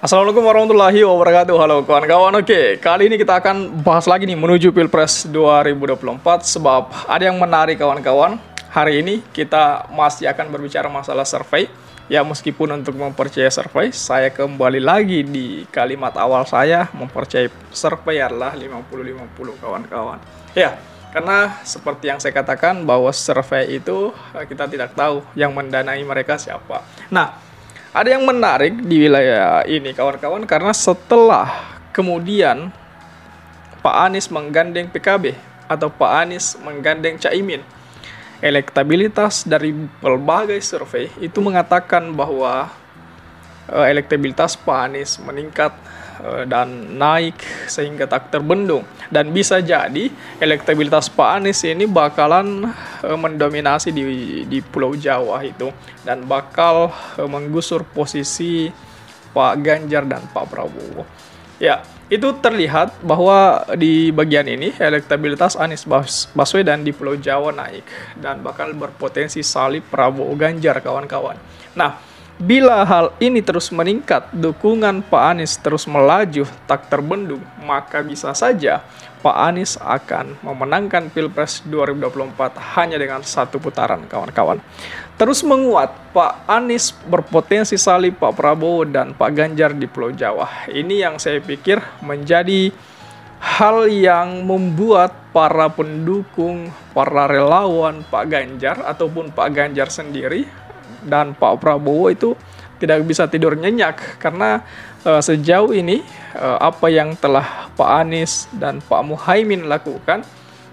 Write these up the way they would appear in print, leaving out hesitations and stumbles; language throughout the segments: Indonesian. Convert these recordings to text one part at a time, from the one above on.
Assalamualaikum warahmatullahi wabarakatuh. Halo kawan-kawan. Oke, kali ini kita akan bahas lagi nih menuju Pilpres 2024 sebab ada yang menarik kawan-kawan. Hari ini kita masih akan berbicara masalah survei. Ya, meskipun untuk mempercayai survei, saya kembali lagi di kalimat awal saya, mempercayai survei adalah 50-50 kawan-kawan. Ya, karena seperti yang saya katakan bahwa survei itu kita tidak tahu yang mendanai mereka siapa. Nah, ada yang menarik di wilayah ini kawan-kawan karena setelah kemudian Pak Anies menggandeng PKB atau Pak Anies menggandeng Caimin, elektabilitas dari berbagai survei itu mengatakan bahwa elektabilitas Pak Anies meningkat dan naik sehingga tak terbendung, dan bisa jadi elektabilitas Pak Anies ini bakalan mendominasi di Pulau Jawa itu dan bakal menggusur posisi Pak Ganjar dan Pak Prabowo. Ya, itu terlihat bahwa di bagian ini elektabilitas Anies Baswedan di Pulau Jawa naik dan bakal berpotensi salib Prabowo Ganjar kawan-kawan. Nah, bila hal ini terus meningkat, dukungan Pak Anies terus melaju tak terbendung, maka bisa saja Pak Anies akan memenangkan Pilpres 2024 hanya dengan satu putaran kawan-kawan. Terus menguat, Pak Anies berpotensi salib Pak Prabowo dan Pak Ganjar di Pulau Jawa. Ini yang saya pikir menjadi hal yang membuat para pendukung, para relawan Pak Ganjar ataupun Pak Ganjar sendiri dan Pak Prabowo itu tidak bisa tidur nyenyak karena sejauh ini apa yang telah Pak Anies dan Pak Muhaimin lakukan,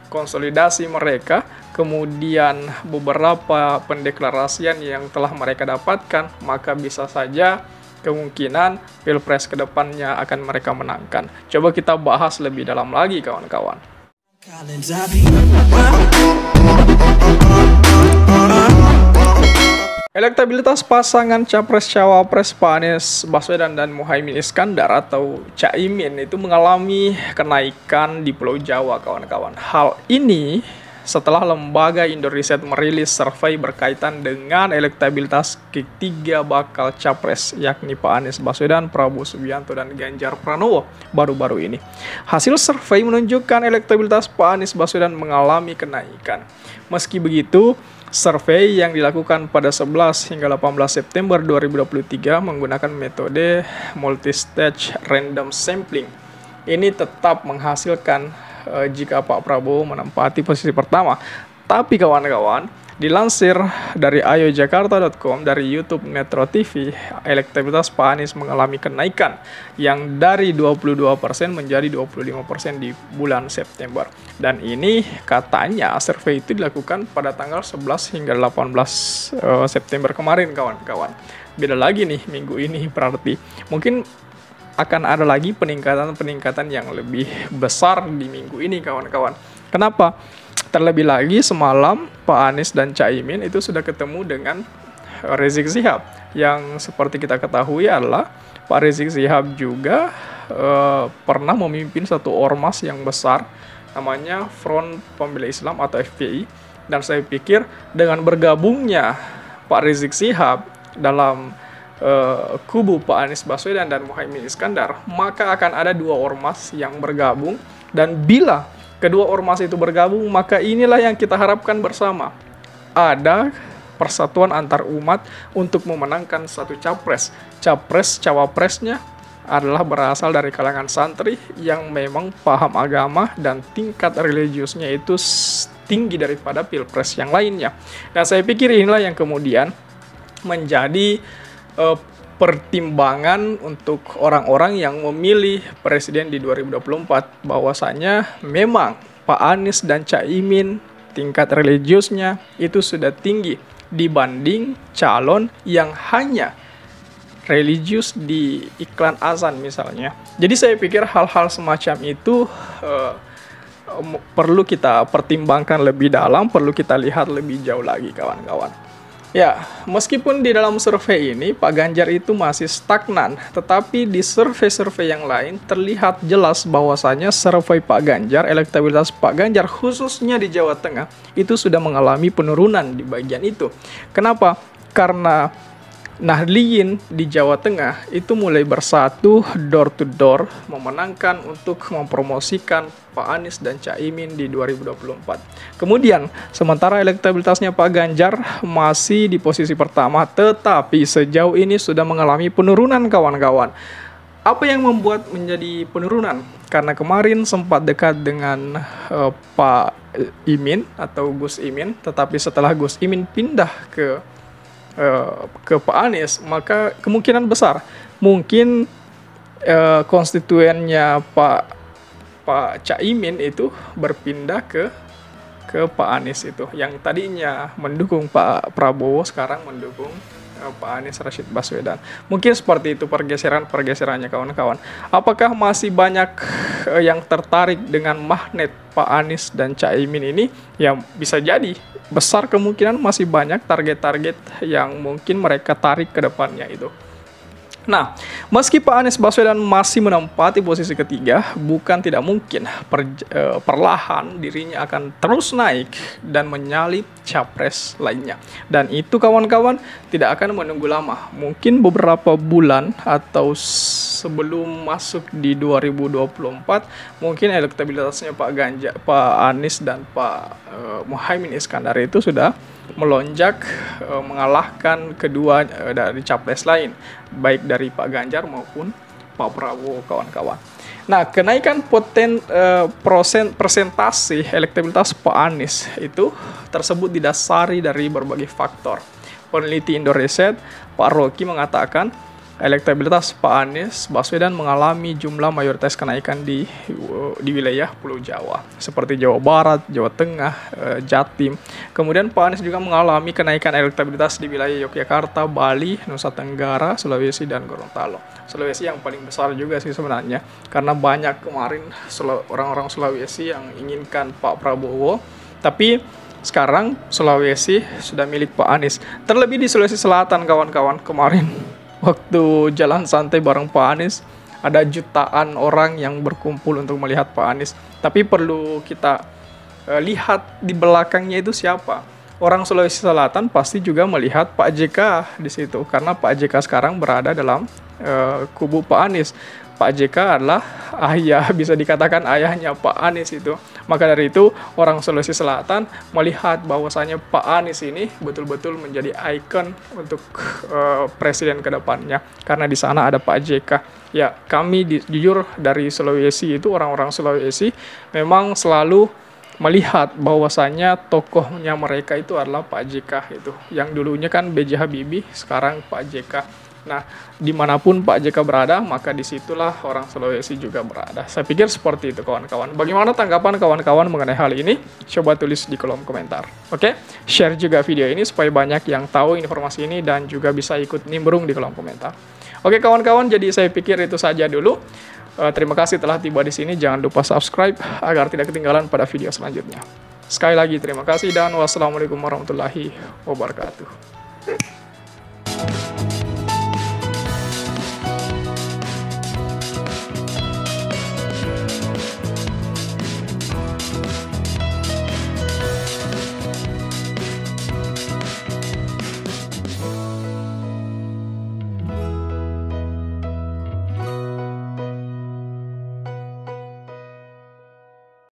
konsolidasi mereka, kemudian beberapa pendeklarasian yang telah mereka dapatkan, maka bisa saja kemungkinan Pilpres kedepannya akan mereka menangkan. Coba kita bahas lebih dalam lagi kawan-kawan. Elektabilitas pasangan Capres-Cawapres Pak Anies Baswedan dan Muhaimin Iskandar atau Caimin itu mengalami kenaikan di Pulau Jawa kawan-kawan. Hal ini setelah lembaga Indoriset merilis survei berkaitan dengan elektabilitas ketiga bakal capres yakni Pak Anies Baswedan, Prabowo Subianto, dan Ganjar Pranowo baru-baru ini. Hasil survei menunjukkan elektabilitas Pak Anies Baswedan mengalami kenaikan. Meski begitu, survei yang dilakukan pada 11 hingga 18 September 2023 menggunakan metode multistage random sampling ini tetap menghasilkan jika Pak Prabowo menempati posisi pertama. Tapi kawan-kawan, dilansir dari ayojakarta.com dari YouTube Metro TV, elektabilitas Pak Anies mengalami kenaikan yang dari 22% menjadi 25% di bulan September. Dan ini katanya survei itu dilakukan pada tanggal 11 hingga 18 September kemarin kawan-kawan. Beda lagi nih minggu ini, berarti mungkin akan ada lagi peningkatan yang lebih besar di minggu ini kawan-kawan. Kenapa? Terlebih lagi semalam Pak Anies dan Caimin itu sudah ketemu dengan Rizik Syihab yang seperti kita ketahui adalah Pak Rizik Syihab juga pernah memimpin satu ormas yang besar namanya Front Pembela Islam atau FPI, dan saya pikir dengan bergabungnya Pak Rizik Syihab dalam kubu Pak Anies Baswedan dan Muhaimin Iskandar, maka akan ada dua ormas yang bergabung, dan bila kedua ormas itu bergabung, maka inilah yang kita harapkan bersama. Ada persatuan antar umat untuk memenangkan satu capres. Cawapresnya adalah berasal dari kalangan santri yang memang paham agama dan tingkat religiusnya itu tinggi daripada pilpres yang lainnya. Dan saya pikir inilah yang kemudian menjadi pertimbangan untuk orang-orang yang memilih presiden di 2024, bahwasanya memang Pak Anies dan Caimin tingkat religiusnya itu sudah tinggi dibanding calon yang hanya religius di iklan azan misalnya. Jadi saya pikir hal-hal semacam itu perlu kita pertimbangkan lebih dalam, perlu kita lihat lebih jauh lagi kawan-kawan. Ya, meskipun di dalam survei ini Pak Ganjar itu masih stagnan, tetapi di survei-survei yang lain terlihat jelas bahwasanya survei Pak Ganjar, elektabilitas Pak Ganjar khususnya di Jawa Tengah itu sudah mengalami penurunan di bagian itu. Kenapa? Karena Nahdliyin di Jawa Tengah itu mulai bersatu door to door memenangkan untuk mempromosikan Pak Anies dan Caimin di 2024. Kemudian, sementara elektabilitasnya Pak Ganjar masih di posisi pertama, tetapi sejauh ini sudah mengalami penurunan kawan-kawan. Apa yang membuat menjadi penurunan? Karena kemarin sempat dekat dengan Pak Imin atau Gus Imin, tetapi setelah Gus Imin pindah ke Pak Anies, maka kemungkinan besar mungkin konstituennya Pak Caimin itu berpindah ke Pak Anies itu, yang tadinya mendukung Pak Prabowo sekarang mendukung Pak Anies Rashid Baswedan. Mungkin seperti itu pergeserannya kawan-kawan. Apakah masih banyak yang tertarik dengan magnet Pak Anies dan Caimin ini? Ya bisa jadi, besar kemungkinan masih banyak target-target yang mungkin mereka tarik ke depannya itu. Nah, meski Pak Anies Baswedan masih menempati posisi ketiga, bukan tidak mungkin perlahan dirinya akan terus naik dan menyalip capres lainnya. Dan itu kawan-kawan tidak akan menunggu lama. Mungkin beberapa bulan atau sebelum masuk di 2024, mungkin elektabilitasnya Pak Anies dan Pak Muhaimin Iskandar itu sudah melonjak, mengalahkan kedua dari capres lain, baik dari Pak Ganjar maupun Pak Prabowo kawan-kawan. Nah, kenaikan persentase elektabilitas Pak Anies itu tersebut didasari dari berbagai faktor. Peneliti Indoreset, Pak Rocky, mengatakan elektabilitas Pak Anies Baswedan mengalami jumlah mayoritas kenaikan di wilayah Pulau Jawa, seperti Jawa Barat, Jawa Tengah, Jatim. Kemudian Pak Anies juga mengalami kenaikan elektabilitas di wilayah Yogyakarta, Bali, Nusa Tenggara, Sulawesi, dan Gorontalo. Sulawesi yang paling besar juga sih sebenarnya, karena banyak kemarin orang-orang Sulawesi yang inginkan Pak Prabowo, tapi sekarang Sulawesi sudah milik Pak Anies. Terlebih di Sulawesi Selatan kawan-kawan, kemarin waktu jalan santai bareng Pak Anies, ada jutaan orang yang berkumpul untuk melihat Pak Anies. Tapi perlu kita lihat di belakangnya itu siapa. Orang Sulawesi Selatan pasti juga melihat Pak JK di situ, karena Pak JK sekarang berada dalam kubu Pak Anies. Pak JK adalah ayah, bisa dikatakan ayahnya Pak Anies itu. Maka dari itu, orang Sulawesi Selatan melihat bahwasanya Pak Anies ini betul-betul menjadi ikon untuk presiden ke depannya. Karena di sana ada Pak JK. Ya, kami jujur dari Sulawesi itu, orang-orang Sulawesi memang selalu melihat bahwasanya tokohnya mereka itu adalah Pak JK itu. Yang dulunya kan B.J. Habibie, sekarang Pak JK. Nah, dimanapun Pak JK berada, maka disitulah orang Sulawesi juga berada. Saya pikir seperti itu kawan-kawan. Bagaimana tanggapan kawan-kawan mengenai hal ini? Coba tulis di kolom komentar. Oke, share juga video ini supaya banyak yang tahu informasi ini dan juga bisa ikut nimbrung di kolom komentar. Oke kawan-kawan, jadi saya pikir itu saja dulu. Terima kasih telah tiba di sini. Jangan lupa subscribe agar tidak ketinggalan pada video selanjutnya. Sekali lagi terima kasih dan wassalamualaikum warahmatullahi wabarakatuh.